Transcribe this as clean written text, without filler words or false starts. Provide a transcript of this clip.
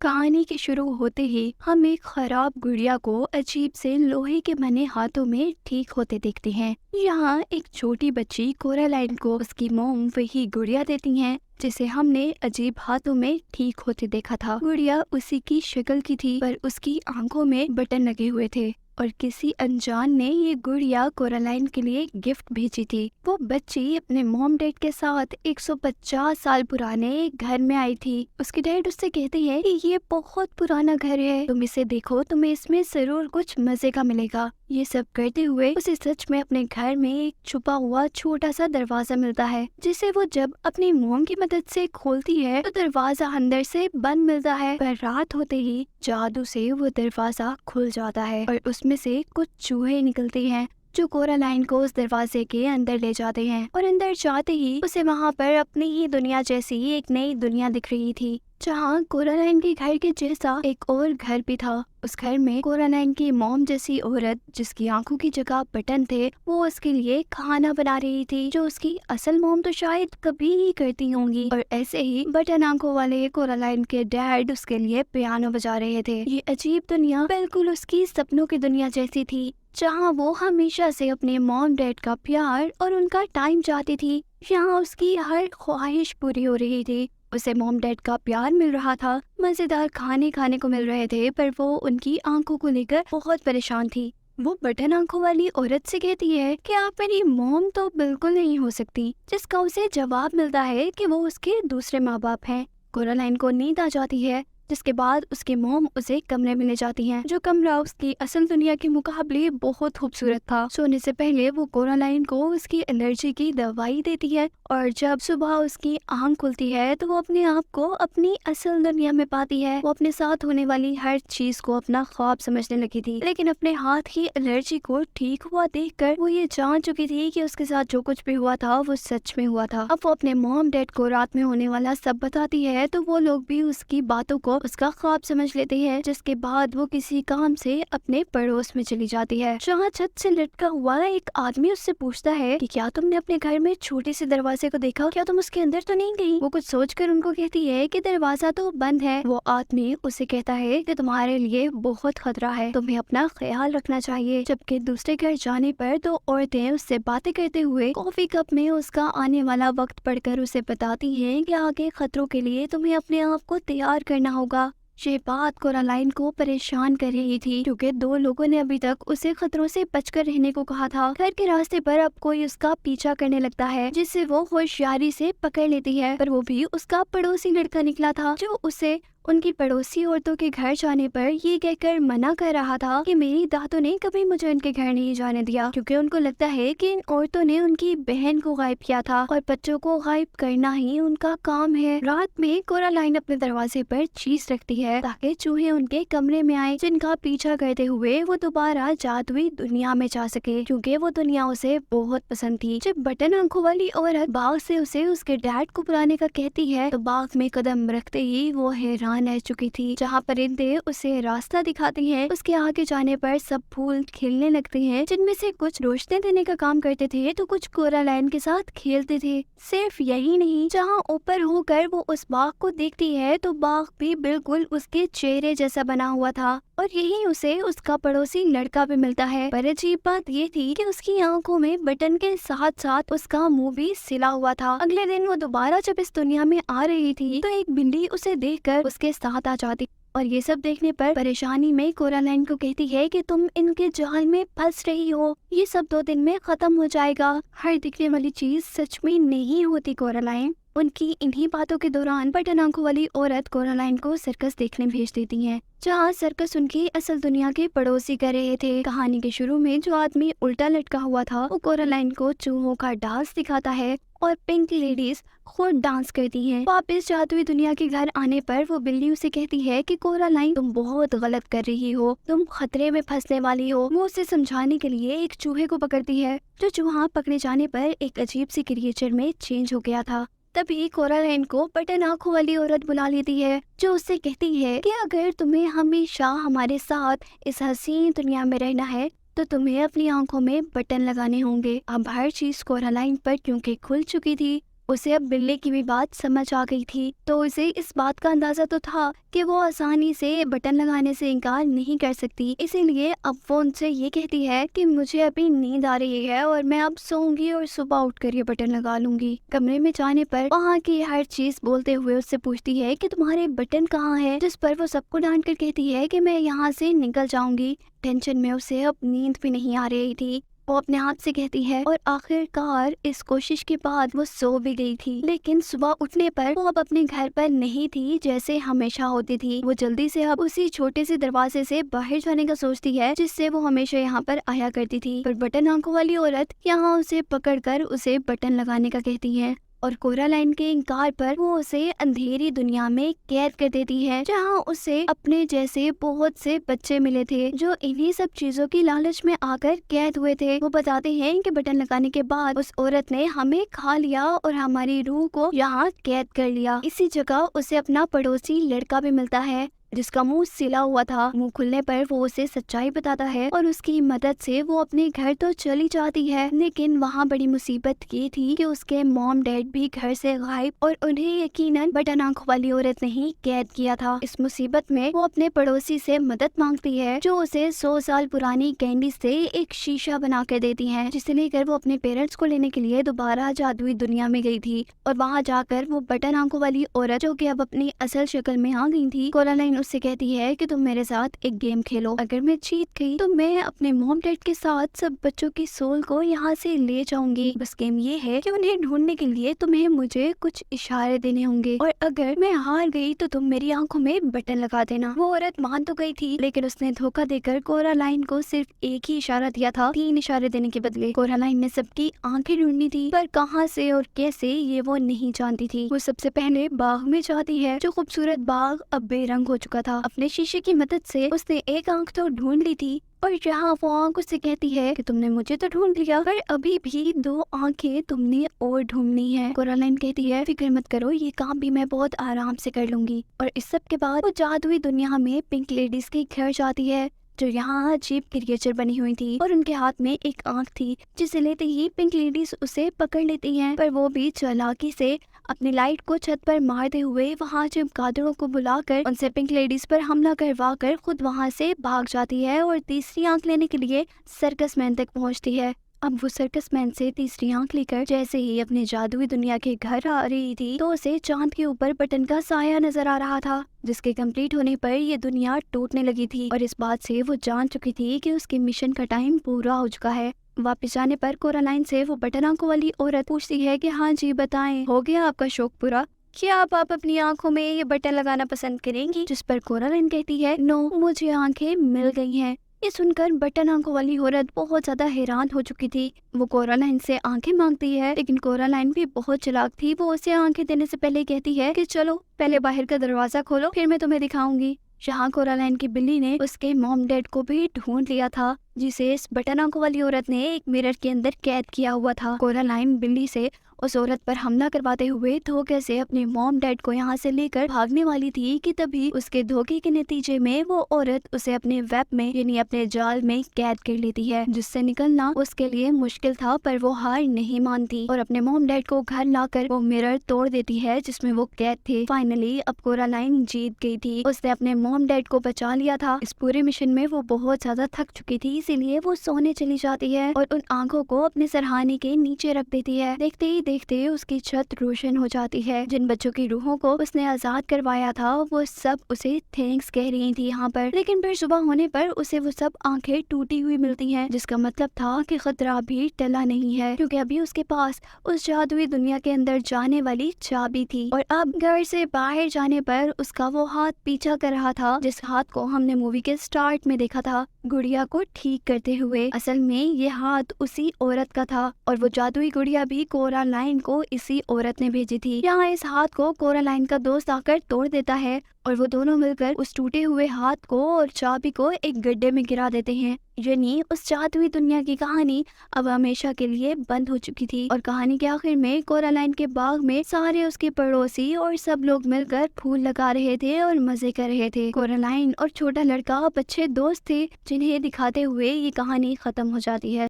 कहानी के शुरू होते ही हम एक खराब गुड़िया को अजीब से लोहे के बने हाथों में ठीक होते देखते हैं। यहाँ एक छोटी बच्ची कोरालाइन को उसकी मोम वही गुड़िया देती हैं जिसे हमने अजीब हाथों में ठीक होते देखा था। गुड़िया उसी की शक्ल की थी पर उसकी आंखों में बटन लगे हुए थे और किसी अनजान ने ये गुड़िया कोरालाइन के लिए गिफ्ट भेजी थी। वो बच्ची अपने मॉम डैड के साथ 150 साल पुराने एक घर में आई थी। उसके डैड उससे कहते हैं कि ये बहुत पुराना घर है, तुम इसे देखो, तुम्हें इसमें जरूर कुछ मजे का मिलेगा। ये सब करते हुए उसे सच में अपने घर में एक छुपा हुआ छोटा सा दरवाजा मिलता है, जिसे वो जब अपनी मोम की मदद से खोलती है तो दरवाजा अंदर से बंद मिलता है। पर रात होते ही जादू से वो दरवाजा खुल जाता है और उसमें से कुछ चूहे निकलते हैं जो कोरालाइन को उस दरवाजे के अंदर ले जाते हैं। और अंदर जाते ही उसे वहाँ पर अपनी ही दुनिया जैसी एक नई दुनिया दिख रही थी, जहाँ कोरालाइन के घर के जैसा एक और घर भी था। उस घर में कोरालाइन की मॉम जैसी औरत, जिसकी आंखों की जगह बटन थे, वो उसके लिए खाना बना रही थी, जो उसकी असल मॉम तो शायद कभी ही करती होंगी। और ऐसे ही बटन आंखों वाले कोरालाइन के डैड उसके लिए पियानो बजा रहे थे। ये अजीब दुनिया बिल्कुल उसकी सपनों की दुनिया जैसी थी, जहाँ वो हमेशा से अपने मॉम डैड का प्यार और उनका टाइम चाहती थी। यहाँ उसकी हर ख्वाहिश पूरी हो रही थी। उसे मॉम डैड का प्यार मिल रहा था, मजेदार खाने खाने को मिल रहे थे, पर वो उनकी आंखों को लेकर बहुत परेशान थी। वो बटन आंखों वाली औरत से कहती है कि आप मेरी मॉम तो बिल्कुल नहीं हो सकती, जिसका उसे जवाब मिलता है कि वो उसके दूसरे माँ बाप हैं। कोरालाइन को नींद आ जाती है, जिसके बाद उसकी मोम उसे कमरे में ले जाती हैं, जो कमरा उसकी असल दुनिया के मुकाबले बहुत खूबसूरत था। सोने से पहले वो कोरालाइन को उसकी एलर्जी की दवाई देती है और जब सुबह उसकी आंख खुलती है तो वो अपने आप को अपनी असल दुनिया में पाती है। वो अपने साथ होने वाली हर चीज को अपना ख्वाब समझने लगी थी, लेकिन अपने हाथ की एलर्जी को ठीक हुआ देखकर वो ये जान चुकी थी कि उसके साथ जो कुछ भी हुआ था वो सच में हुआ था। अब वो अपने मॉम डैड को रात में होने वाला सब बताती है तो वो लोग भी उसकी बातों को उसका ख्वाब समझ लेते हैं, जिसके बाद वो किसी काम से अपने पड़ोस में चली जाती है, जहाँ छत से लटका हुआ एक आदमी उससे पूछता है कि क्या तुमने अपने घर में छोटे से दरवाजे को देखा, क्या तुम उसके अंदर तो नहीं गई? वो कुछ सोचकर उनको कहती है कि दरवाजा तो बंद है। वो आदमी उसे कहता है कि तुम्हारे लिए बहुत खतरा है, तुम्हें अपना ख्याल रखना चाहिए। जबकि दूसरे घर जाने पर तो औरतें उससे बातें करते हुए कॉफी कप में उसका आने वाला वक्त पढ़कर उसे बताती हैं कि आगे खतरों के लिए तुम्हें अपने आप को तैयार करना होगा। ये बात कोरालाइन को परेशान कर रही थी, क्योंकि दो लोगों ने अभी तक उसे खतरों से बचकर रहने को कहा था। घर के रास्ते पर अब कोई उसका पीछा करने लगता है, जिसे वो होशियारी से पकड़ लेती है, पर वो भी उसका पड़ोसी लड़का निकला था, जो उसे उनकी पड़ोसी औरतों के घर जाने पर ये कहकर मना कर रहा था कि मेरी दादों ने कभी मुझे उनके घर नहीं जाने दिया, क्योंकि उनको लगता है कि इन औरतों ने उनकी बहन को गायब किया था और बच्चों को गायब करना ही उनका काम है। रात में कोरालाइन अपने दरवाजे पर चीज रखती है ताकि चूहे उनके कमरे में आए, जिनका पीछा करते हुए वो दोबारा जादुई दुनिया में जा सके, क्योंकि वो दुनिया उसे बहुत पसंद थी। जब बटन आंखों वाली औरत बाग से उसे उसके डैड को बुलाने का कहती है तो बाग में कदम रखते ही वो हैरान रह चुकी थी। जहाँ परिंदे उसे रास्ता दिखाते हैं, उसके आगे जाने पर सब फूल खिलने लगते हैं, जिनमें से कुछ रोशनी देने का काम करते थे तो कुछ कोरालाइन के साथ खेलते थे। सिर्फ यही नहीं, जहाँ ऊपर होकर वो उस बाग को देखती है तो बाग भी बिल्कुल उसके चेहरे जैसा बना हुआ था और यही उसे उसका पड़ोसी लड़का भी मिलता है। पर अजीब बात ये थी कि उसकी आंखों में बटन के साथ साथ उसका मुंह भी सिला हुआ था। अगले दिन वो दोबारा जब इस दुनिया में आ रही थी तो एक बिल्ली उसे देखकर उसके साथ आ जाती और ये सब देखने पर परेशानी में कोरालाइन को कहती है कि तुम इनके जाल में फंस रही हो, ये सब 2 दिन में खत्म हो जाएगा। हर दिखने वाली चीज सच में नहीं होती कोरालाइन। उनकी इन्हीं बातों के दौरान बटन आंखों वाली औरत कोरालाइन को सर्कस देखने भेज देती है, जहाँ सर्कस उनकी असल दुनिया के पड़ोसी कर रहे थे। कहानी के शुरू में जो आदमी उल्टा लटका हुआ था वो कोरालाइन को चूहों का डांस दिखाता है और पिंक लेडीज खुद डांस करती हैं। वापस जादुई दुनिया के घर आने पर वो बिल्ली उसे कहती है कि कोरालाइन तुम बहुत गलत कर रही हो, तुम खतरे में फंसने वाली हो। वो उसे समझाने के लिए एक चूहे को पकड़ती है, जो चूहा पकड़े जाने पर एक अजीब सी क्रिएचर में चेंज हो गया था। तभी कोरालाइन को बटन आंखों वाली औरत बुला लेती है, जो उससे कहती है कि अगर तुम्हें हमेशा हमारे साथ इस हसीन दुनिया में रहना है तो तुम्हें अपनी आंखों में बटन लगाने होंगे। अब हर चीज कोरालाइन पर क्योंकि खुल चुकी थी उसे अब बिल्ली की भी बात समझ आ गई थी, तो उसे इस बात का अंदाजा तो था कि वो आसानी से बटन लगाने से इनकार नहीं कर सकती। इसीलिए अब वो उनसे ये कहती है कि मुझे अभी नींद आ रही है और मैं अब सोऊंगी और सुबह उठकर ये बटन लगा लूंगी। कमरे में जाने पर वहाँ की हर चीज बोलते हुए उससे पूछती है कि तुम्हारे बटन कहाँ है, जिस पर वो सबको डांट कर कहती है कि मैं यहाँ से निकल जाऊंगी। टेंशन में उसे अब नींद भी नहीं आ रही थी। वो अपने हाथ से कहती है और आखिरकार इस कोशिश के बाद वो सो भी गई थी। लेकिन सुबह उठने पर वो अब अपने घर पर नहीं थी जैसे हमेशा होती थी। वो जल्दी से अब उसी छोटे से दरवाजे से बाहर जाने का सोचती है जिससे वो हमेशा यहाँ पर आया करती थी। पर बटन आंखों वाली औरत यहाँ उसे पकड़कर उसे बटन लगाने का कहती है और कोरालाइन के इनकार पर वो उसे अंधेरी दुनिया में कैद कर देती है, जहाँ उसे अपने जैसे बहुत से बच्चे मिले थे जो इन्हीं सब चीजों की लालच में आकर कैद हुए थे। वो बताते हैं कि बटन लगाने के बाद उस औरत ने हमें खा लिया और हमारी रूह को यहाँ कैद कर लिया। इसी जगह उसे अपना पड़ोसी लड़का भी मिलता है जिसका मुंह सिला हुआ था। मुंह खुलने पर वो उसे सच्चाई बताता है और उसकी मदद से वो अपने घर तो चली जाती है, लेकिन वहाँ बड़ी मुसीबत ये थी कि उसके मॉम डैड भी घर से गायब और उन्हें यकीनन बटन आंखों वाली औरत ने ही कैद किया था। इस मुसीबत में वो अपने पड़ोसी से मदद मांगती है जो उसे 100 साल पुरानी कैंडी से एक शीशा बना कर देती है, जिसे लेकर वो अपने पेरेंट्स को लेने के लिए दोबारा जादुई दुनिया में गई थी। और वहाँ जाकर वो बटन आंखों वाली औरत जो कि अब अपनी असल शक्ल में आ गई थी, कोरालाइन उससे कहती है कि तुम मेरे साथ एक गेम खेलो। अगर मैं जीत गई तो मैं अपने मॉम डैड के साथ सब बच्चों की सोल को यहाँ से ले जाऊंगी। बस गेम ये है कि उन्हें ढूंढने के लिए तुम्हें मुझे कुछ इशारे देने होंगे और अगर मैं हार गई तो तुम मेरी आंखों में बटन लगा देना। वो औरत मान तो गई थी, लेकिन उसने धोखा देकर कोरालाइन को सिर्फ एक ही इशारा दिया था, 3 इशारे देने के बदले। कोरालाइन ने सबकी आंखें ढूंढनी थी, पर कहाँ से और कैसे ये वो नहीं जानती थी। वो सबसे पहले बाग में जाती है, जो खूबसूरत बाग अब बेरंग हो चुका था। अपने शीशे की मदद से उसने एक आंख तो ढूंढ ली थी और जहाँ वो आंख उससे कहती है कि तुमने मुझे तो ढूंढ लिया, पर अभी भी 2 आंखें तुमने और ढूंढनी है। कोरालाइन कहती है फिक्र मत करो, ये काम भी मैं बहुत आराम से कर लूंगी। और इस सब के बाद वो जादुई दुनिया में पिंक लेडीज के घर जाती है, जो यहाँ अजीब क्रिएचर बनी हुई थी और उनके हाथ में एक आंख थी, जिसे लेते ही पिंक लेडीज उसे पकड़ लेती हैं। पर वो भी चालाकी से अपनी लाइट को छत पर मारते हुए वहाँ चमगादड़ों को बुलाकर उनसे पिंक लेडीज पर हमला करवा कर खुद वहाँ से भाग जाती है और तीसरी आंख लेने के लिए सर्कस मैन तक पहुँचती है। अब वो सर्कस मैन से तीसरी आंख लेकर जैसे ही अपने जादुई दुनिया के घर आ रही थी तो उसे चांद के ऊपर बटन का साया नजर आ रहा था, जिसके कंप्लीट होने पर ये दुनिया टूटने लगी थी। और इस बात से वो जान चुकी थी कि उसके मिशन का टाइम पूरा हो चुका है। वापस जाने पर कोरालाइन से वो बटन आंखों वाली औरत पूछती है कि हाँ जी बताएं, हो गया आपका शौक पूरा? क्या आप अपनी आंखों में ये बटन लगाना पसंद करेंगी? जिस पर कोरालाइन कहती है नो, मुझे आंखें मिल गई हैं। ये सुनकर बटन आंखों वाली औरत बहुत ज्यादा हैरान हो चुकी थी। वो कोरालाइन से आंखें मांगती है, लेकिन कोरालाइन भी बहुत चालाक थी। वो उसे आंखें देने से पहले कहती है कि चलो पहले बाहर का दरवाजा खोलो, फिर मैं तुम्हें दिखाऊंगी। जहाँ कोरालाइन की बिल्ली ने उसके मॉम डैड को भी ढूंढ लिया था, जिसे इस बटन आंखों वाली औरत ने एक मिरर के अंदर कैद किया हुआ था। कोरालाइन बिल्ली से उस औरत पर हमला करवाते हुए धोखे से अपने मॉम डैड को यहाँ से लेकर भागने वाली थी कि तभी उसके धोखे के नतीजे में वो औरत उसे अपने वेब में यानी अपने जाल में कैद कर लेती है, जिससे निकलना उसके लिए मुश्किल था। पर वो हार नहीं मानती और अपने मॉम डैड को घर लाकर वो मिरर तोड़ देती है जिसमें वो कैद थे। फाइनली अब कोरालाइन जीत गई थी, उसने अपने मॉम डैड को बचा लिया था। इस पूरे मिशन में वो बहुत ज्यादा थक चुकी थी, इसीलिए वो सोने चली जाती है और उन आंखों को अपने सरहाने के नीचे रख देती है। देखते ही देखते उसकी छत रोशन हो जाती है। जिन बच्चों की रूहों को उसने आजाद करवाया था वो सब उसे थैंक्स कह रही थी यहाँ पर। लेकिन फिर सुबह होने पर उसे वो सब आंखें टूटी हुई मिलती हैं, जिसका मतलब था कि खतरा अभी टला नहीं है, क्योंकि अभी उसके पास उस जादुई दुनिया के अंदर जाने वाली चाबी थी। और अब घर से बाहर जाने पर उसका वो हाथ पीछा कर रहा था, जिस हाथ को हमने मूवी के स्टार्ट में देखा था गुड़िया को ठीक करते हुए। असल में ये हाथ उसी औरत का था और वो जादुई गुड़िया भी कोरालाइन को इसी औरत ने भेजी थी। यहाँ इस हाथ को कोरालाइन का दोस्त आकर तोड़ देता है और वो दोनों मिलकर उस टूटे हुए हाथ को और चाबी को एक गड्ढे में गिरा देते हैं। यानी उस जादुई दुनिया की कहानी अब हमेशा के लिए बंद हो चुकी थी। और कहानी के आखिर में कोरालाइन के बाग में सारे उसके पड़ोसी और सब लोग मिलकर फूल लगा रहे थे और मजे कर रहे थे। कोरालाइन और छोटा लड़का अब अच्छे दोस्त थे, जिन्हें दिखाते हुए ये कहानी खत्म हो जाती है।